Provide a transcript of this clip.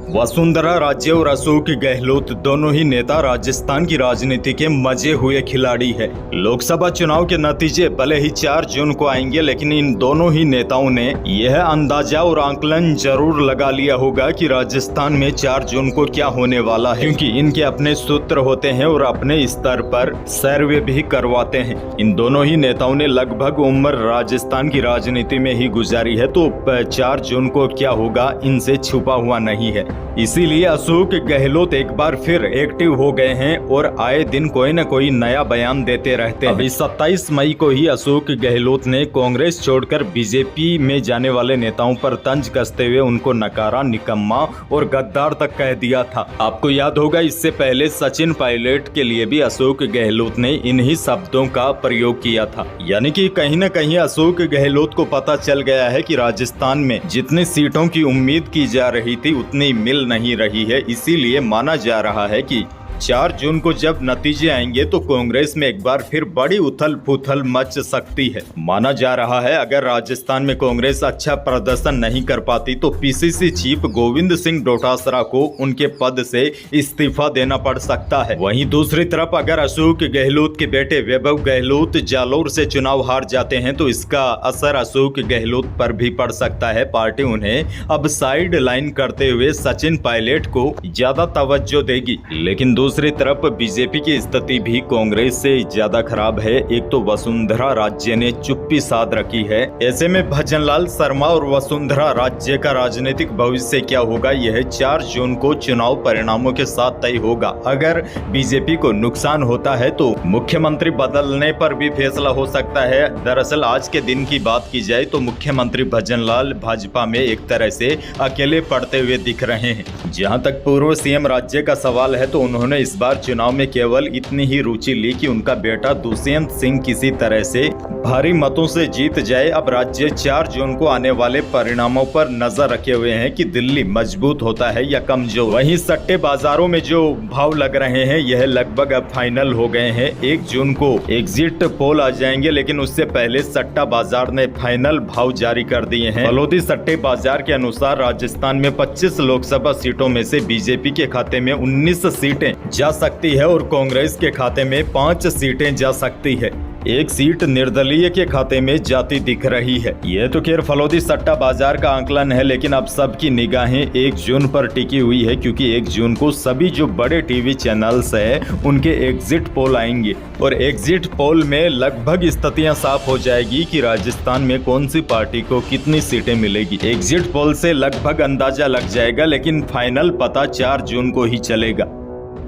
वसुंधरा राजे और अशोक गहलोत दोनों ही नेता राजस्थान की राजनीति के मजे हुए खिलाड़ी है। लोकसभा चुनाव के नतीजे भले ही 4 जून को आएंगे, लेकिन इन दोनों ही नेताओं ने यह अंदाजा और आकलन जरूर लगा लिया होगा कि राजस्थान में 4 जून को क्या होने वाला है, क्योंकि इनके अपने सूत्र होते हैं और अपने स्तर पर सर्वे भी करवाते हैं। इन दोनों ही नेताओं ने लगभग उम्र राजस्थान की राजनीति में ही गुजारी है, तो 4 जून को क्या होगा इनसे छुपा हुआ नहीं है। इसीलिए अशोक गहलोत एक बार फिर एक्टिव हो गए हैं और आए दिन कोई न कोई नया बयान देते रहते हैं। अभी 27 मई को ही अशोक गहलोत ने कांग्रेस छोड़कर बीजेपी में जाने वाले नेताओं पर तंज कसते हुए उनको नकारा, निकम्मा और गद्दार तक कह दिया था। आपको याद होगा, इससे पहले सचिन पायलट के लिए भी अशोक गहलोत ने इन्हीं शब्दों का प्रयोग किया था। यानी कि कहीं न कहीं अशोक गहलोत को पता चल गया है कि राजस्थान में जितनी सीटों की उम्मीद की जा रही थी उतनी मिल नहीं रही है। इसीलिए माना जा रहा है कि 4 जून को जब नतीजे आएंगे तो कांग्रेस में एक बार फिर बड़ी उथल पुथल मच सकती है। माना जा रहा है अगर राजस्थान में कांग्रेस अच्छा प्रदर्शन नहीं कर पाती तो पीसीसी चीफ गोविंद सिंह डोटासरा को उनके पद से इस्तीफा देना पड़ सकता है। वहीं दूसरी तरफ अगर अशोक गहलोत के बेटे वैभव गहलोत जालौर से चुनाव हार जाते हैं तो इसका असर अशोक गहलोत पर भी पड़ सकता है। पार्टी उन्हें अब साइड लाइन करते हुए सचिन पायलट को ज्यादा तवज्जो देगी। लेकिन दूसरी तरफ बीजेपी की स्थिति भी कांग्रेस से ज्यादा खराब है। एक तो वसुंधरा राज्य ने चुप्पी साध रखी है। ऐसे में भजनलाल शर्मा और वसुंधरा राज्य का राजनीतिक भविष्य क्या होगा, यह 4 जून को चुनाव परिणामों के साथ तय होगा। अगर बीजेपी को नुकसान होता है तो मुख्यमंत्री बदलने पर भी फैसला हो सकता है। दरअसल आज के दिन की बात की जाए तो मुख्यमंत्री भजनलाल भाजपा में एक तरह से अकेले पड़ते हुए दिख रहे हैं। जहां तक पूर्व सीएम राज्य का सवाल है तो उन्होंने इस बार चुनाव में केवल इतनी ही रुचि ली कि उनका बेटा दुष्यंत सिंह किसी तरह से भारी मतों से जीत जाए। अब राज्य 4 जून को आने वाले परिणामों पर नजर रखे हुए हैं कि दिल्ली मजबूत होता है या कमजोर। वहीं सट्टे बाजारों में जो भाव लग रहे हैं यह लगभग अब फाइनल हो गए हैं। 1 जून को एग्जिट पोल आ जाएंगे, लेकिन उससे पहले सट्टा बाजार ने फाइनल भाव जारी कर दिए हैं। फलोदी सट्टे बाजार के अनुसार राजस्थान में 25 लोकसभा सीटों में से बीजेपी के खाते में 19 सीटें जा सकती है और कांग्रेस के खाते में 5 सीटें जा सकती है। 1 सीट निर्दलीय के खाते में जाती दिख रही है। यह तो खैर फलोदी सट्टा बाजार का आकलन है, लेकिन अब सबकी निगाहें 1 जून पर टिकी हुई है, क्योंकि 1 जून को सभी जो बड़े टीवी चैनल्स है उनके एग्जिट पोल आएंगे और एग्जिट पोल में लगभग स्थितियां साफ हो जाएगी कि राजस्थान में कौन सी पार्टी को कितनी सीटें मिलेगी। एग्जिट पोल से लगभग अंदाजा लग जाएगा, लेकिन फाइनल पता 4 जून को ही चलेगा।